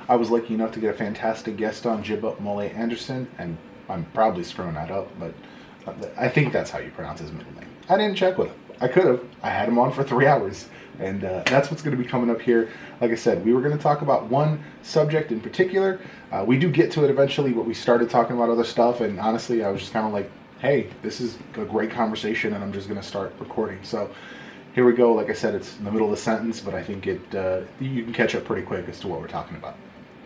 I was lucky enough to get a fantastic guest on, Jibba Mole Anderson, and I'm probably screwing that up, but I think that's how you pronounce his middle name. I didn't check with him. I could have. I had him on for 3 hours, and that's what's going to be coming up here. Like I said, we were going to talk about one subject in particular. We do get to it eventually, but we started talking about other stuff, and honestly, I was just kind of like, hey, this is a great conversation, and I'm just going to start recording. So here we go. Like I said, it's in the middle of the sentence, but I think you can catch up pretty quick as to what we're talking about.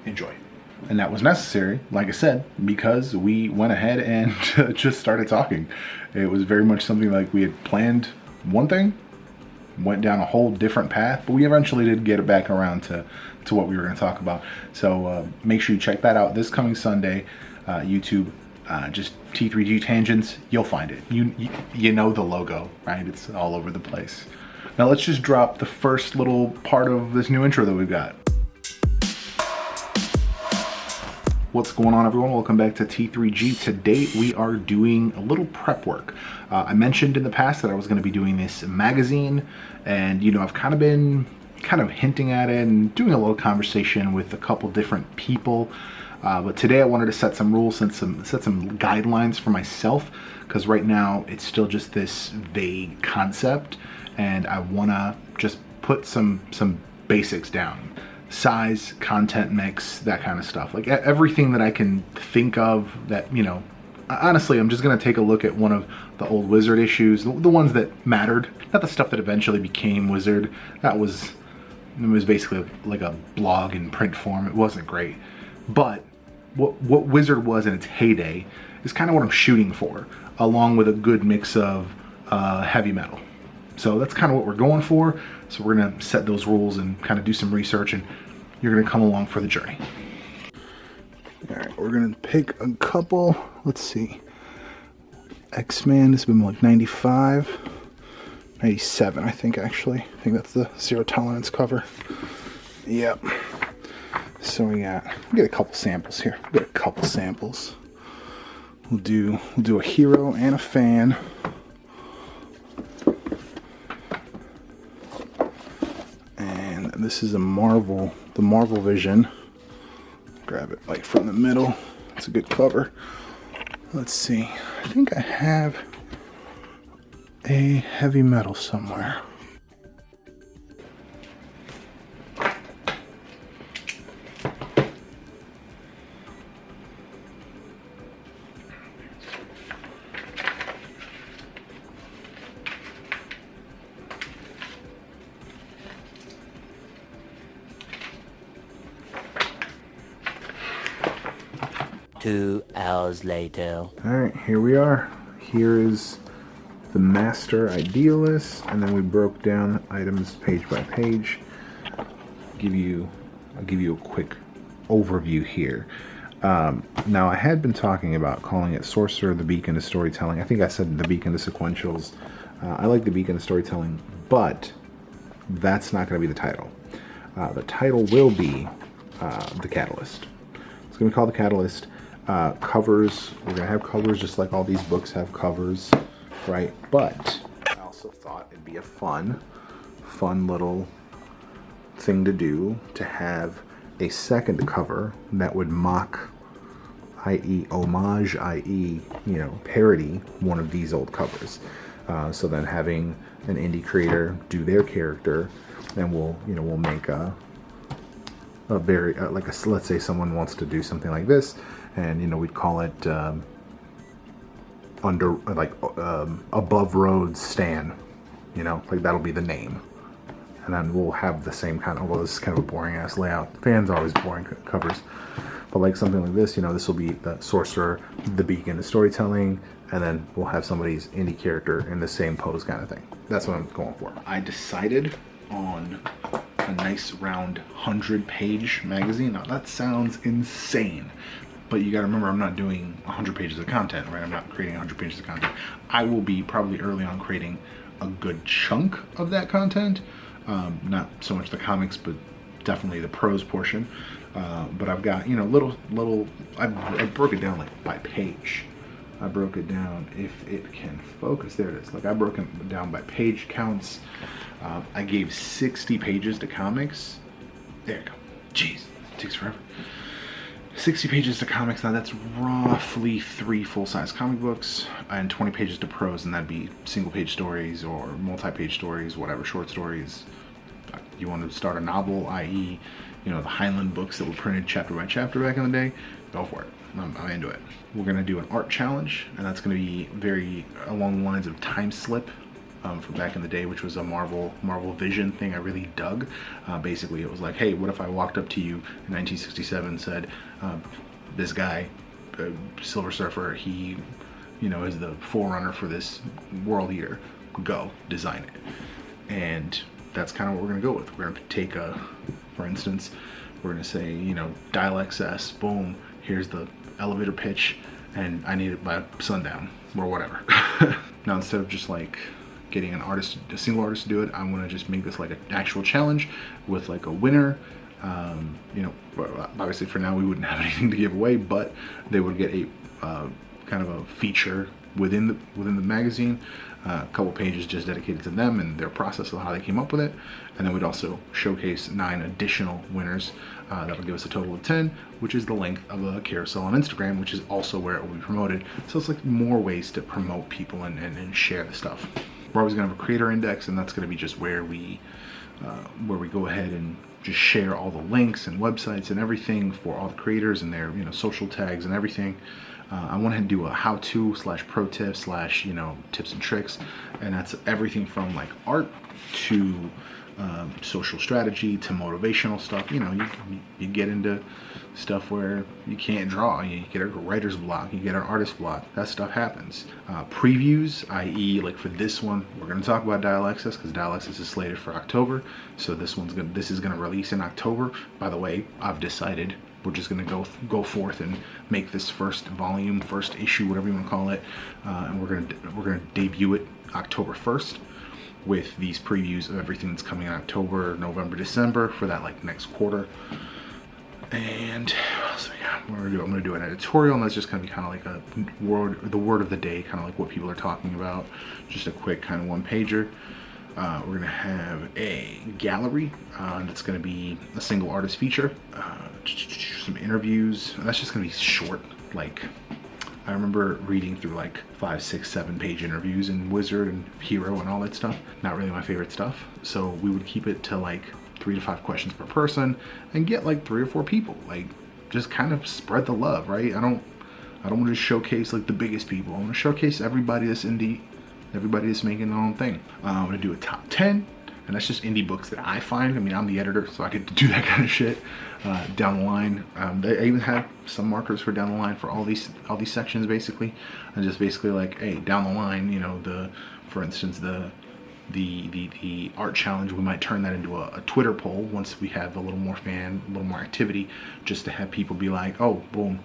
Enjoy. And that was necessary, like I said, because we went ahead and just started talking. It was very much something like we had planned one thing, went down a whole different path, but we eventually did get it back around to what we were going to talk about. So make sure you check that out this coming Sunday, YouTube. Just T3G Tangents, you'll find it. You know the logo, right? It's all over the place. Now let's just drop the first little part of this new intro that we've got. What's going on, everyone? Welcome back to T3G. Today we are doing a little prep work. I mentioned in the past that I was going to be doing this magazine, and I've kind of been hinting at it and doing a little conversation with a couple different people. But today I wanted to set some rules and set some guidelines for myself, because right now it's still just this vague concept, and I want to just put some basics down. Size, content mix, that kind of stuff. Like everything that I can think of that, honestly, I'm just going to take a look at one of the old Wizard issues, the ones that mattered, not the stuff that eventually became Wizard. It was basically like a blog in print form. It wasn't great. But what Wizard was in its heyday is kind of what I'm shooting for, along with a good mix of heavy metal. So that's kind of what we're going for. So we're going to set those rules and kind of do some research, and you're going to come along for the journey. All right, we're going to pick a couple. Let's see. X-Man, this has been like 95, 97, I think, actually. I think that's the Zero Tolerance cover. Yep. So we get a couple samples here. We'll do a hero and a fan. And this is the Marvel Vision. Grab it like from the middle. It's a good cover. Let's see. I think I have a heavy metal somewhere. Two hours later. Alright, here we are. Here is the Master Idealist, and then we broke down items page by page. I'll give you a quick overview here. Now, I had been talking about calling it Sorcerer, the Beacon to Storytelling. I think I said the Beacon to Sequentials. I like the Beacon to Storytelling, but that's not going to be the title. The title will be The Catalyst. It's going to be called The Catalyst. Covers, we're going to have covers just like all these books have covers, right? But I also thought it'd be a fun little thing to do, to have a second cover that would mock, i.e. homage, i.e. parody one of these old covers. So then having an indie creator do their character, and we'll make a very let's say someone wants to do something like this, and we'd call it Above Road Stan, like that'll be the name, and then we'll have the same kind of, well, this is kind of a boring ass layout. Fans always boring covers, but like something like this, this will be the Sorcerer, the Beacon, the Storytelling, and then we'll have somebody's indie character in the same pose kind of thing. That's what I'm going for. I decided on a nice round 100-page magazine. Now that sounds insane, but you got to remember, I'm not doing 100 pages of content, right? I'm not creating 100 pages of content. I will be probably early on creating a good chunk of that content. Not so much the comics, but definitely the prose portion. But I've got, I broke it down like by page. I broke it down, if it can focus, there it is. Like I broke it down by page counts. I gave 60 pages to comics. There you go. Jeez. It takes forever. 60 pages to comics. Now that's roughly 3 full-size comic books, and 20 pages to prose, and that'd be single-page stories or multi-page stories, whatever, short stories. You want to start a novel, i.e., you know, the Heinlein books that were printed chapter by chapter back in the day, go for it. I'm into it. We're going to do an art challenge, and that's going to be very along the lines of Time Slip from back in the day, which was a Marvel Vision thing I really dug. Basically, it was like, hey, what if I walked up to you in 1967 and said, this guy, Silver Surfer, he, you know, is the forerunner for this world eater. Go, design it. And that's kind of what we're going to go with. We're going to take for instance, we're going to say, you know, Dial XS, boom, here's the elevator pitch, and I need it by sundown, or whatever. Now, instead of just like getting an artist, a single artist to do it, I'm going to just make this like an actual challenge with like a winner. You know, obviously for now we wouldn't have anything to give away, but they would get a kind of a feature within the magazine, a couple pages just dedicated to them and their process of how they came up with it, and then we'd also showcase 9 additional winners. That'll give us a total of 10, which is the length of a carousel on Instagram, which is also where it will be promoted. So it's like more ways to promote people and share the stuff. We're always going to have a creator index, and that's going to be just where we go ahead and just share all the links and websites and everything for all the creators and their, you know, social tags and everything. I want to do a how-to / pro tip / you know, tips and tricks, and that's everything from like art to social strategy to motivational stuff. You know, you get into stuff where you can't draw, you get a writer's block, you get an artist block, that stuff happens. Previews, i.e. like for this one, we're going to talk about Dial XS because Dial XS is slated for October, so this is going to release in October. By the way, I've decided we're just going to go forth and make this first volume, first issue, whatever you want to call it, and we're going to debut it October 1st with these previews of everything that's coming in October, November, December for that like next quarter. And so yeah, I'm gonna do an editorial, and that's just gonna be kind of like the word of the day, kind of like what people are talking about. Just a quick kind of one pager. We're gonna have a gallery that's gonna be a single artist feature, some interviews. That's just gonna be short. Like, I remember reading through like 5, 6, 7 page interviews in Wizard and Hero and all that stuff. Not really my favorite stuff. So we would keep it to like 3 to 5 questions per person and get like 3 or 4 people. Like, just kind of spread the love, right? I don't want to showcase like the biggest people. I want to showcase everybody that's indie, everybody that's making their own thing. I'm going to do a top 10, and that's just indie books that I find. I mean, I'm the editor, so I get to do that kind of shit. Down the line, they even have some markers for down the line for all these sections basically, and just basically like, hey, down the line, you know, for instance the art challenge, we might turn that into a Twitter poll once we have a little more activity, just to have people be like, oh, boom,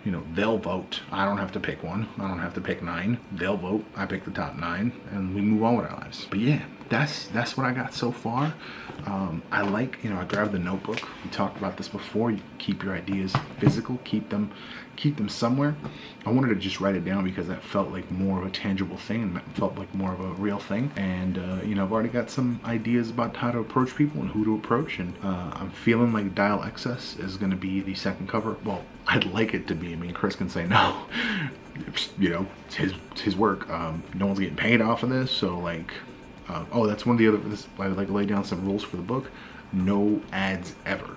you know, they'll vote. I don't have to pick one. I don't have to pick 9. They'll vote. I pick the top 9, and we move on with our lives. But yeah, that's what I got so far. I like, you know, I grabbed the notebook. We talked about this before. You keep your ideas physical. Keep them somewhere. I wanted to just write it down because that felt like more of a tangible thing. It felt like more of a real thing. And you know, I've already got some ideas about how to approach people and who to approach. And I'm feeling like Dial XS is going to be the second cover. Well, I'd like it to be. I mean, Chris can say no. You know, it's his work. No one's getting paid off of this, so like. Oh, that's one of the other. I would like to lay down some rules for the book. No ads ever.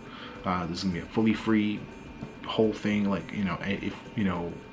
This is gonna be a fully free whole thing. Like, you know,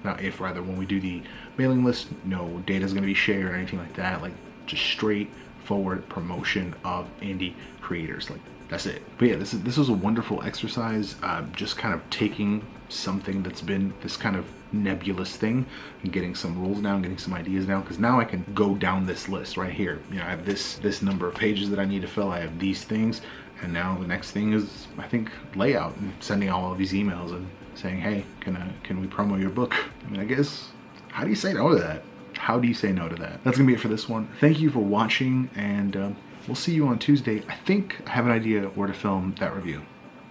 when we do the mailing list, no data's gonna be shared or anything like that. Like, just straightforward promotion of indie creators. Like, that's it. But yeah, this was a wonderful exercise. Just kind of taking something that's been this kind of nebulous thing and getting some rules down, getting some ideas down, because now I can go down this list right here. You know, I have this number of pages that I need to fill. I have these things, and now the next thing is, I think, layout and sending all of these emails and saying, hey, can we promo your book? I mean, I guess, how do you say no to that? How do you say no to that? That's gonna be it for this one. Thank you for watching, and we'll see you on Tuesday. I think I have an idea where to film that review,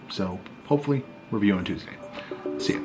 so hopefully review on Tuesday. See ya.